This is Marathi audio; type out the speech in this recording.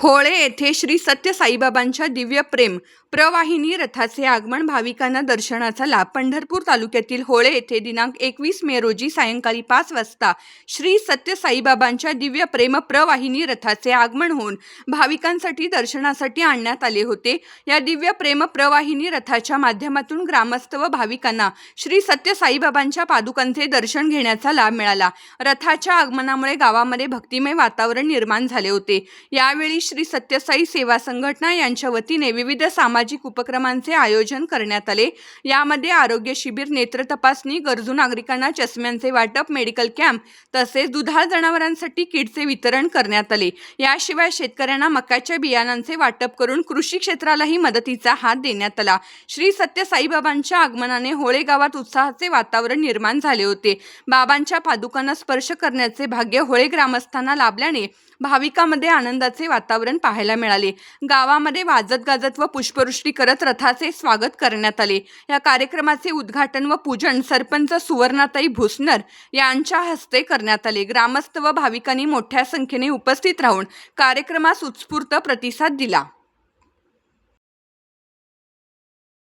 होळे येथे श्री सत्य साईबाबांच्या दिव्य प्रेम प्रवाहिनी रथाचे आगमन, भाविकांना दर्शनाचा लाभ. पंढरपूर तालुक्यातील होळे येथे दिनांक 21 मे रोजी सायंकाळी 5 वाजता श्री सत्य साईबाबांच्या दिव्य प्रेम प्रवाहिनी रथाचे आगमन होऊन भाविकांसाठी दर्शनासाठी आणण्यात आले होते. या दिव्य प्रेम प्रवाहिनी रथाच्या माध्यमातून ग्रामस्थ व भाविकांना श्री सत्य साईबाबांच्या पादुकांचे दर्शन घेण्याचा लाभ मिळाला. रथाच्या आगमनामुळे गावामध्ये भक्तिमय वातावरण निर्माण झाले होते. यावेळी श्री सत्यसाई सेवा संघटना यांच्या वतीने विविध सामाजिक उपक्रमांचे आयोजन करण्यात आले. यामध्ये आरोग्य शिबिर, नेत्र तपासणी, गरजू नागरिकांना चष्म्यांचे वाटप, मेडिकल कॅम्प तसेच दुधाळ जनावरांसाठी किटचे वितरण करण्यात आले. याशिवाय शेतकऱ्यांना मक्याच्या बियाणांचे वाटप करून कृषी क्षेत्रालाही मदतीचा हात देण्यात आला. श्री सत्य साईबाबांच्या आगमनाने होळे गावात उत्साहाचे वातावरण निर्माण झाले होते. बाबांच्या पादुकांना स्पर्श करण्याचे भाग्य होळे ग्रामस्थांना लाभल्याने भाविकांमध्ये आनंदाचे वातावरण पाहायला मिळाले. गावामध्ये वाजत गाजत व पुष्पवृष्टी करत रथाचे स्वागत करण्यात आले. या कार्यक्रमाचे उद्घाटन व पूजन सरपंच सुवर्णाताई भुसनर यांच्या हस्ते करण्यात आले. ग्रामस्थ व भाविकांनी मोठ्या संख्येने उपस्थित राहून कार्यक्रमास उत्स्फूर्त प्रतिसाद दिला.